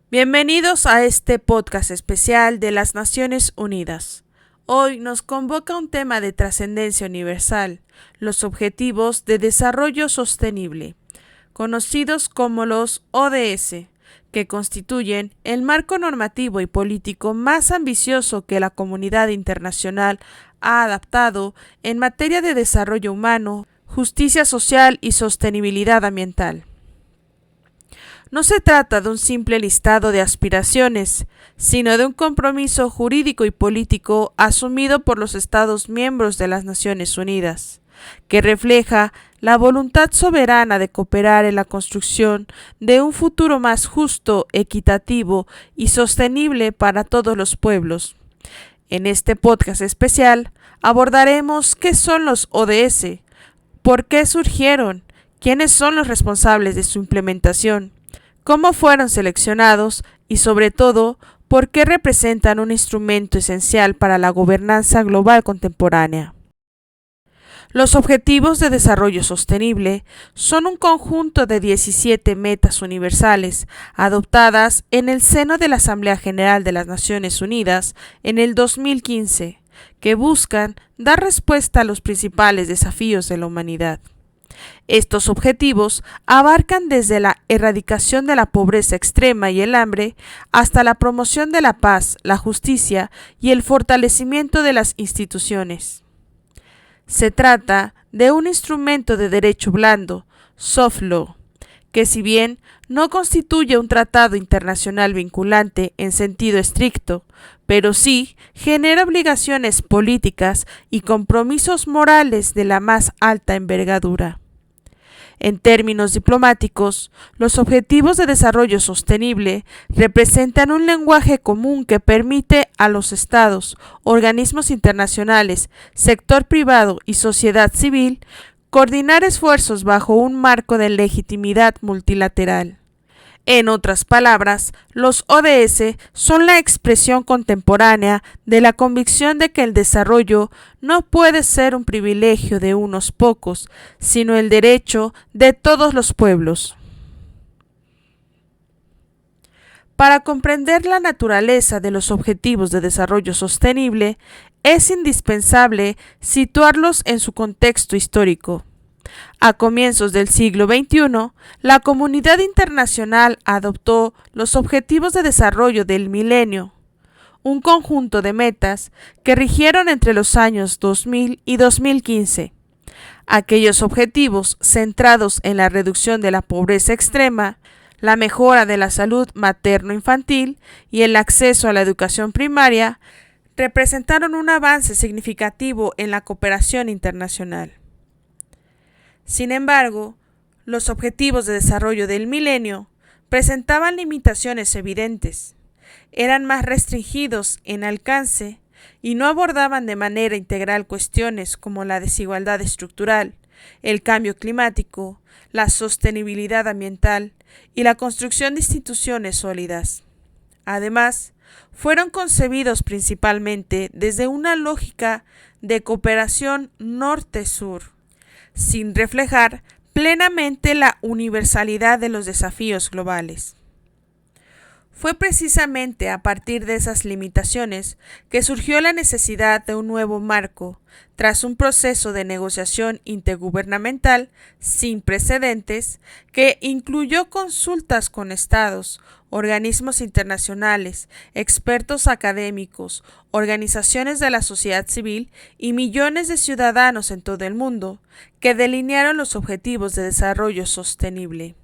Bienvenidos a este podcast especial de las Naciones Unidas. Hoy nos convoca un tema de trascendencia universal, los Objetivos de Desarrollo Sostenible, conocidos como los ODS, que constituyen el marco normativo y político más ambicioso que la comunidad internacional ha adaptado en materia de desarrollo humano, justicia social y sostenibilidad ambiental. No se trata de un simple listado de aspiraciones, sino de un compromiso jurídico y político asumido por los Estados miembros de las Naciones Unidas, que refleja la voluntad soberana de cooperar en la construcción de un futuro más justo, equitativo y sostenible para todos los pueblos. En este podcast especial abordaremos qué son los ODS, por qué surgieron, quiénes son los responsables de su implementación, cómo fueron seleccionados y, sobre todo, por qué representan un instrumento esencial para la gobernanza global contemporánea. Los Objetivos de Desarrollo Sostenible son un conjunto de 17 metas universales adoptadas en el seno de la Asamblea General de las Naciones Unidas en el 2015, que buscan dar respuesta a los principales desafíos de la humanidad. Estos objetivos abarcan desde la erradicación de la pobreza extrema y el hambre hasta la promoción de la paz, la justicia y el fortalecimiento de las instituciones. Se trata de un instrumento de derecho blando, soft law, que si bien no constituye un tratado internacional vinculante en sentido estricto, pero sí genera obligaciones políticas y compromisos morales de la más alta envergadura. En términos diplomáticos, los Objetivos de Desarrollo Sostenible representan un lenguaje común que permite a los Estados, organismos internacionales, sector privado y sociedad civil coordinar esfuerzos bajo un marco de legitimidad multilateral. En otras palabras, los ODS son la expresión contemporánea de la convicción de que el desarrollo no puede ser un privilegio de unos pocos, sino el derecho de todos los pueblos. Para comprender la naturaleza de los Objetivos de Desarrollo Sostenible, es indispensable situarlos en su contexto histórico. A comienzos del siglo XXI, la comunidad internacional adoptó los Objetivos de Desarrollo del Milenio, un conjunto de metas que rigieron entre los años 2000 y 2015. Aquellos objetivos centrados en la reducción de la pobreza extrema, la mejora de la salud materno-infantil y el acceso a la educación primaria representaron un avance significativo en la cooperación internacional. Sin embargo, los Objetivos de Desarrollo del Milenio presentaban limitaciones evidentes, eran más restringidos en alcance y no abordaban de manera integral cuestiones como la desigualdad estructural, el cambio climático, la sostenibilidad ambiental y la construcción de instituciones sólidas. Además, fueron concebidos principalmente desde una lógica de cooperación norte-sur, sin reflejar plenamente la universalidad de los desafíos globales. Fue precisamente a partir de esas limitaciones que surgió la necesidad de un nuevo marco, tras un proceso de negociación intergubernamental sin precedentes que incluyó consultas con estados, organismos internacionales, expertos académicos, organizaciones de la sociedad civil y millones de ciudadanos en todo el mundo, que delinearon los Objetivos de Desarrollo Sostenible.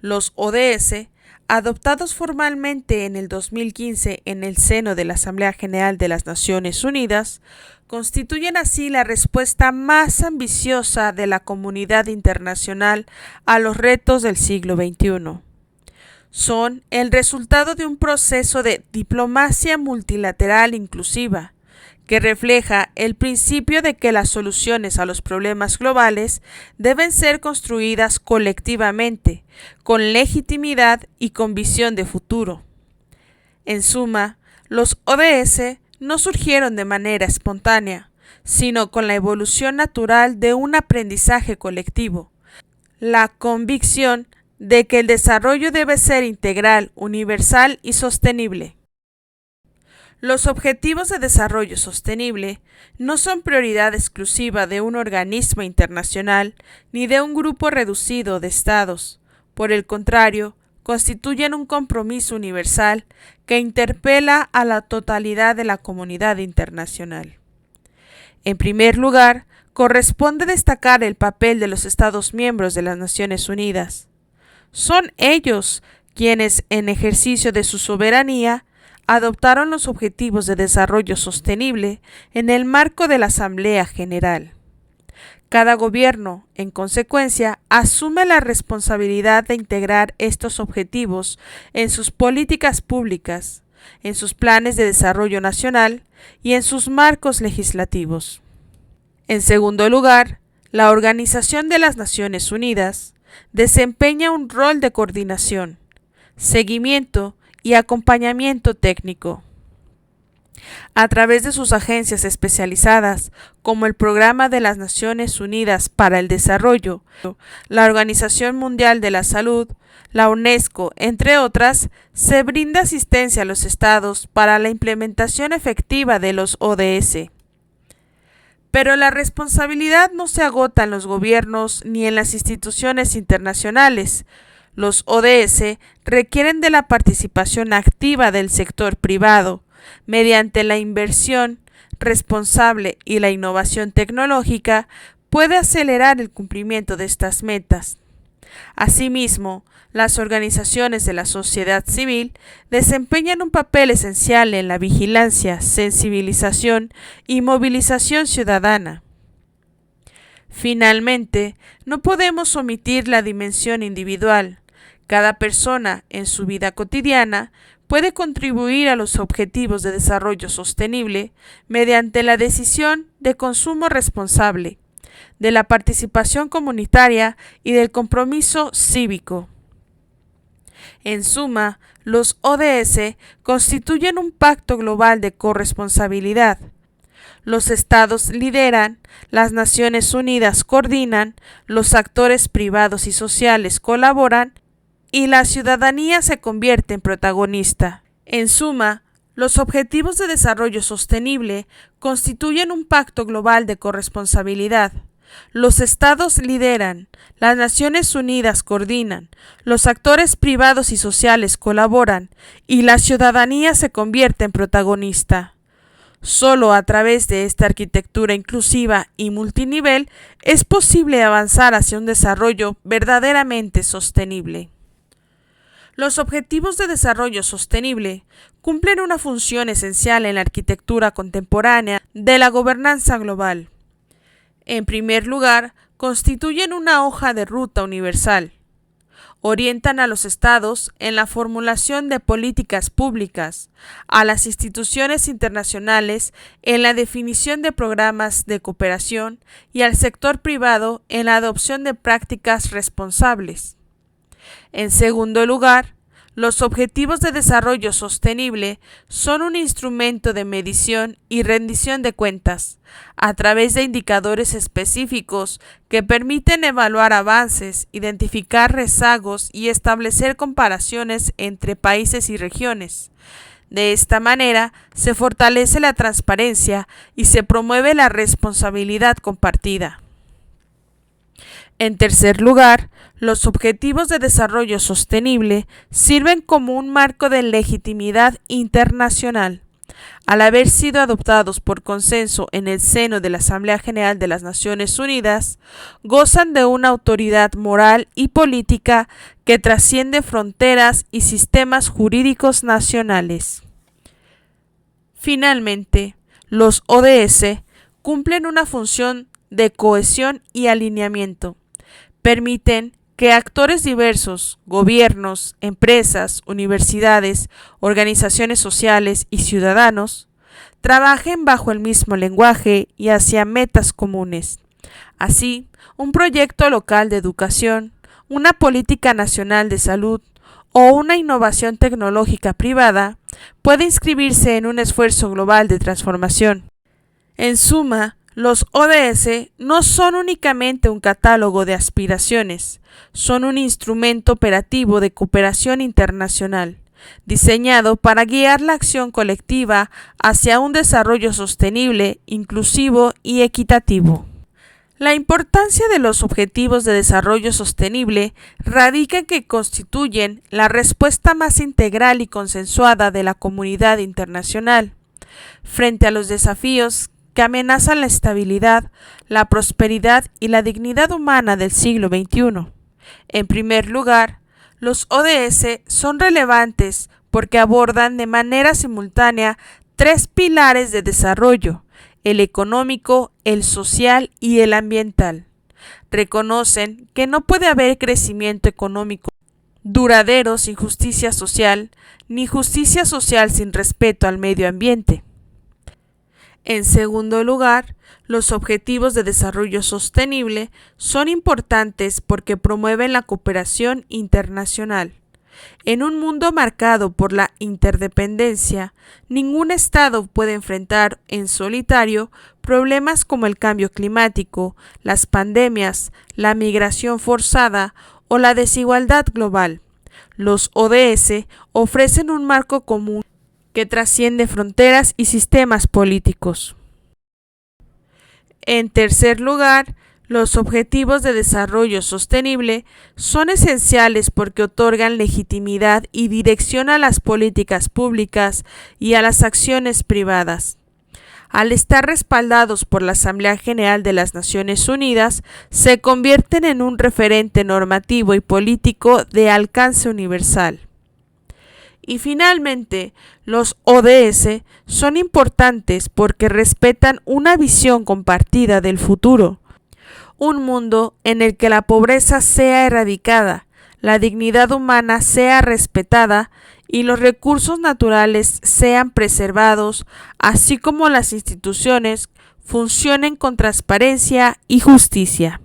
Los ODS, adoptados formalmente en el 2015 en el seno de la Asamblea General de las Naciones Unidas, constituyen así la respuesta más ambiciosa de la comunidad internacional a los retos del siglo XXI. Son el resultado de un proceso de diplomacia multilateral inclusiva, que refleja el principio de que las soluciones a los problemas globales deben ser construidas colectivamente, con legitimidad y con visión de futuro. En suma, los ODS no surgieron de manera espontánea, sino con la evolución natural de un aprendizaje colectivo, la convicción de que el desarrollo debe ser integral, universal y sostenible. Los objetivos de desarrollo sostenible no son prioridad exclusiva de un organismo internacional ni de un grupo reducido de estados. Por el contrario, constituyen un compromiso universal que interpela a la totalidad de la comunidad internacional. En primer lugar, corresponde destacar el papel de los Estados miembros de las Naciones Unidas. Son ellos quienes, en ejercicio de su soberanía, adoptaron los Objetivos de Desarrollo Sostenible en el marco de la Asamblea General. Cada gobierno, en consecuencia, asume la responsabilidad de integrar estos objetivos en sus políticas públicas, en sus planes de desarrollo nacional y en sus marcos legislativos. En segundo lugar, la Organización de las Naciones Unidas desempeña un rol de coordinación, seguimiento y acompañamiento técnico. A través de sus agencias especializadas, como el Programa de las Naciones Unidas para el Desarrollo, la Organización Mundial de la Salud, la UNESCO, entre otras, se brinda asistencia a los estados para la implementación efectiva de los ODS. Pero la responsabilidad no se agota en los gobiernos ni en las instituciones internacionales. Los ODS requieren de la participación activa del sector privado, mediante la inversión responsable y la innovación tecnológica, puede acelerar el cumplimiento de estas metas. Asimismo, las organizaciones de la sociedad civil desempeñan un papel esencial en la vigilancia, sensibilización y movilización ciudadana. Finalmente, no podemos omitir la dimensión individual. Cada persona, en su vida cotidiana, puede contribuir a los objetivos de desarrollo sostenible mediante la decisión de consumo responsable, de la participación comunitaria y del compromiso cívico. En suma, los ODS constituyen un pacto global de corresponsabilidad. Los estados lideran, las Naciones Unidas coordinan, los actores privados y sociales colaboran y la ciudadanía se convierte en protagonista. En suma, los Objetivos de Desarrollo Sostenible constituyen un pacto global de corresponsabilidad. Los estados lideran, las Naciones Unidas coordinan, los actores privados y sociales colaboran y la ciudadanía se convierte en protagonista. Solo a través de esta arquitectura inclusiva y multinivel es posible avanzar hacia un desarrollo verdaderamente sostenible. Los Objetivos de Desarrollo Sostenible cumplen una función esencial en la arquitectura contemporánea de la gobernanza global. En primer lugar, constituyen una hoja de ruta universal. Orientan a los estados en la formulación de políticas públicas, a las instituciones internacionales en la definición de programas de cooperación y al sector privado en la adopción de prácticas responsables. En segundo lugar, los Objetivos de Desarrollo Sostenible son un instrumento de medición y rendición de cuentas, a través de indicadores específicos que permiten evaluar avances, identificar rezagos y establecer comparaciones entre países y regiones. De esta manera, se fortalece la transparencia y se promueve la responsabilidad compartida. En tercer lugar, los Objetivos de Desarrollo Sostenible sirven como un marco de legitimidad internacional. Al haber sido adoptados por consenso en el seno de la Asamblea General de las Naciones Unidas, gozan de una autoridad moral y política que trasciende fronteras y sistemas jurídicos nacionales. Finalmente, los ODS cumplen una función de cohesión y alineamiento. Permiten que actores diversos, gobiernos, empresas, universidades, organizaciones sociales y ciudadanos trabajen bajo el mismo lenguaje y hacia metas comunes. Así, un proyecto local de educación, una política nacional de salud o una innovación tecnológica privada puede inscribirse en un esfuerzo global de transformación. En suma, Los ODS no son únicamente un catálogo de aspiraciones, son un instrumento operativo de cooperación internacional, diseñado para guiar la acción colectiva hacia un desarrollo sostenible, inclusivo y equitativo. La importancia de los Objetivos de Desarrollo Sostenible radica en que constituyen la respuesta más integral y consensuada de la comunidad internacional frente a los desafíos que amenazan la estabilidad, la prosperidad y la dignidad humana del siglo XXI. En primer lugar, los ODS son relevantes porque abordan de manera simultánea tres pilares de desarrollo: el económico, el social y el ambiental. Reconocen que no puede haber crecimiento económico duradero sin justicia social, ni justicia social sin respeto al medio ambiente. En segundo lugar, los Objetivos de Desarrollo Sostenible son importantes porque promueven la cooperación internacional. En un mundo marcado por la interdependencia, ningún Estado puede enfrentar en solitario problemas como el cambio climático, las pandemias, la migración forzada o la desigualdad global. Los ODS ofrecen un marco común que trasciende fronteras y sistemas políticos. En tercer lugar, los Objetivos de Desarrollo Sostenible son esenciales porque otorgan legitimidad y dirección a las políticas públicas y a las acciones privadas. Al estar respaldados por la Asamblea General de las Naciones Unidas, se convierten en un referente normativo y político de alcance universal. Y finalmente, los ODS son importantes porque respetan una visión compartida del futuro, un mundo en el que la pobreza sea erradicada, la dignidad humana sea respetada y los recursos naturales sean preservados, así como las instituciones funcionen con transparencia y justicia.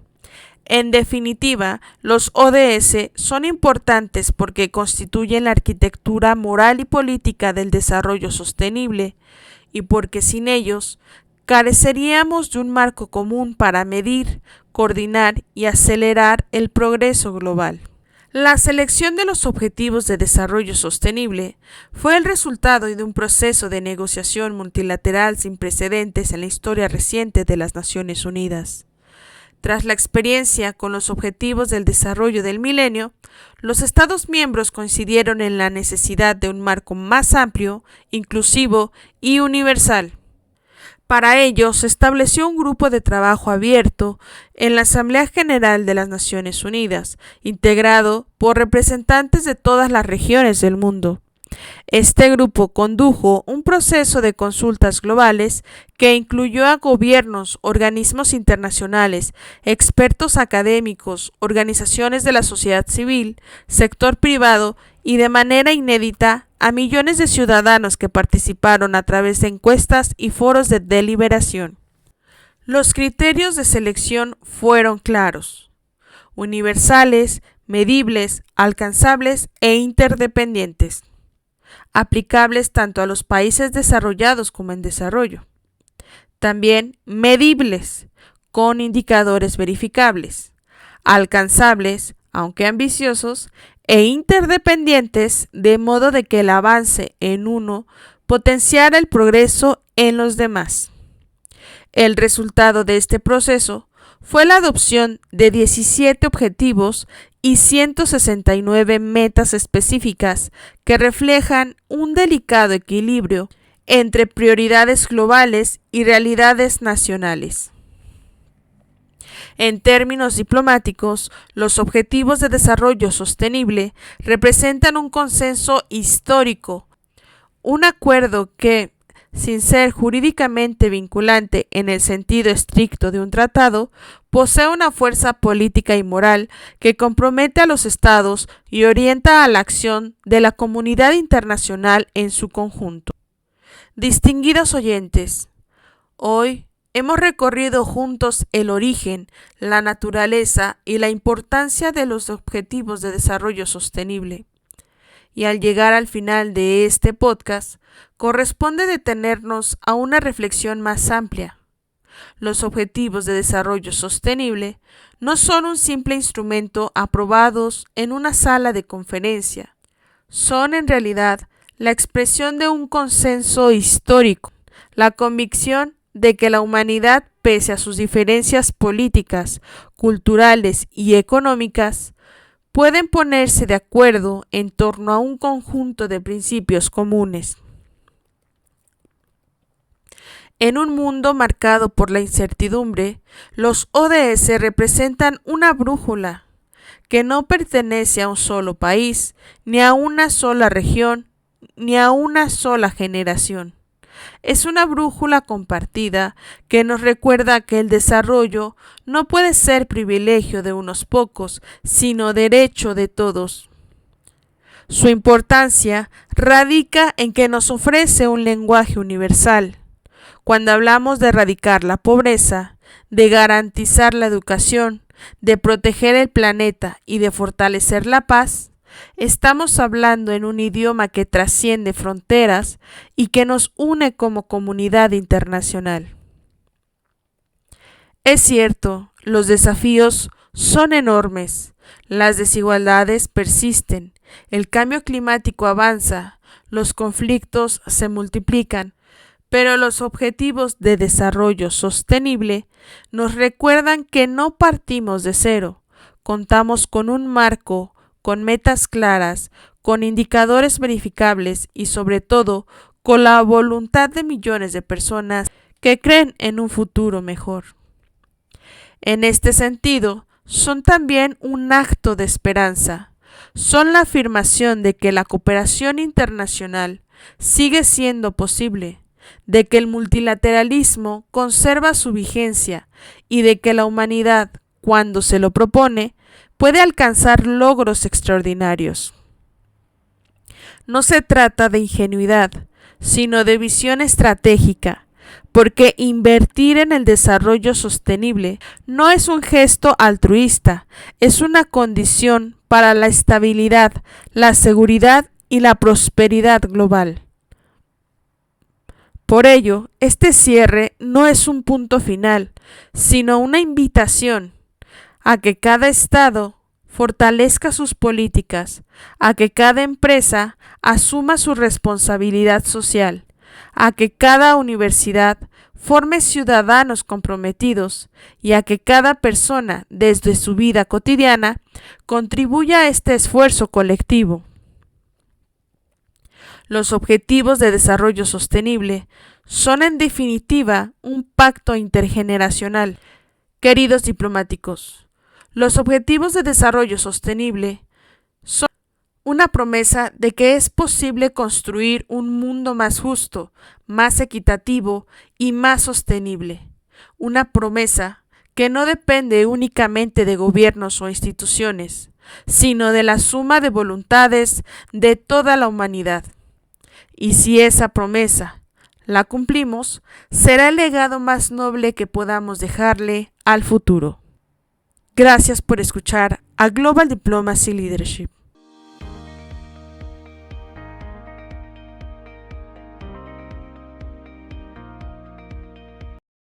En definitiva, los ODS son importantes porque constituyen la arquitectura moral y política del desarrollo sostenible, y porque sin ellos careceríamos de un marco común para medir, coordinar y acelerar el progreso global. La selección de los Objetivos de Desarrollo Sostenible fue el resultado de un proceso de negociación multilateral sin precedentes en la historia reciente de las Naciones Unidas. Tras la experiencia con los Objetivos del Desarrollo del Milenio, los Estados miembros coincidieron en la necesidad de un marco más amplio, inclusivo y universal. Para ello, se estableció un grupo de trabajo abierto en la Asamblea General de las Naciones Unidas, integrado por representantes de todas las regiones del mundo. Este grupo condujo un proceso de consultas globales que incluyó a gobiernos, organismos internacionales, expertos académicos, organizaciones de la sociedad civil, sector privado y de manera inédita a millones de ciudadanos que participaron a través de encuestas y foros de deliberación. Los criterios de selección fueron claros: universales, medibles, alcanzables e interdependientes, aplicables tanto a los países desarrollados como en desarrollo. También medibles, con indicadores verificables, alcanzables, aunque ambiciosos, e interdependientes, de modo de que el avance en uno potenciara el progreso en los demás. El resultado de este proceso fue la adopción de 17 objetivos y 169 metas específicas que reflejan un delicado equilibrio entre prioridades globales y realidades nacionales. En términos diplomáticos, los Objetivos de Desarrollo Sostenible representan un consenso histórico, un acuerdo que, sin ser jurídicamente vinculante en el sentido estricto de un tratado, posee una fuerza política y moral que compromete a los Estados y orienta a la acción de la comunidad internacional en su conjunto. Distinguidos oyentes, hoy hemos recorrido juntos el origen, la naturaleza y la importancia de los Objetivos de Desarrollo Sostenible. Y al llegar al final de este podcast, corresponde detenernos a una reflexión más amplia. Los Objetivos de Desarrollo Sostenible no son un simple instrumento aprobados en una sala de conferencia. Son en realidad la expresión de un consenso histórico, la convicción de que la humanidad, pese a sus diferencias políticas, culturales y económicas, pueden ponerse de acuerdo en torno a un conjunto de principios comunes. En un mundo marcado por la incertidumbre, los ODS representan una brújula que no pertenece a un solo país, ni a una sola región, ni a una sola generación. Es una brújula compartida que nos recuerda que el desarrollo no puede ser privilegio de unos pocos, sino derecho de todos. Su importancia radica en que nos ofrece un lenguaje universal. Cuando hablamos de erradicar la pobreza, de garantizar la educación, de proteger el planeta y de fortalecer la paz, estamos hablando en un idioma que trasciende fronteras y que nos une como comunidad internacional. Es cierto, los desafíos son enormes, las desigualdades persisten, el cambio climático avanza, los conflictos se multiplican, pero los Objetivos de Desarrollo Sostenible nos recuerdan que no partimos de cero, contamos con un marco, con metas claras, con indicadores verificables y sobre todo con la voluntad de millones de personas que creen en un futuro mejor. En este sentido, son también un acto de esperanza, son la afirmación de que la cooperación internacional sigue siendo posible, de que el multilateralismo conserva su vigencia y de que la humanidad, cuando se lo propone, puede alcanzar logros extraordinarios. No se trata de ingenuidad, sino de visión estratégica, porque invertir en el desarrollo sostenible no es un gesto altruista, es una condición para la estabilidad, la seguridad y la prosperidad global. Por ello, este cierre no es un punto final, sino una invitación a que cada Estado fortalezca sus políticas, a que cada empresa asuma su responsabilidad social, a que cada universidad forme ciudadanos comprometidos y a que cada persona, desde su vida cotidiana, contribuya a este esfuerzo colectivo. Los Objetivos de Desarrollo Sostenible son en definitiva un pacto intergeneracional. Queridos diplomáticos, los Objetivos de Desarrollo Sostenible son una promesa de que es posible construir un mundo más justo, más equitativo y más sostenible. Una promesa que no depende únicamente de gobiernos o instituciones, sino de la suma de voluntades de toda la humanidad. Y si esa promesa la cumplimos, será el legado más noble que podamos dejarle al futuro. Gracias por escuchar a Global Diplomacy Leadership.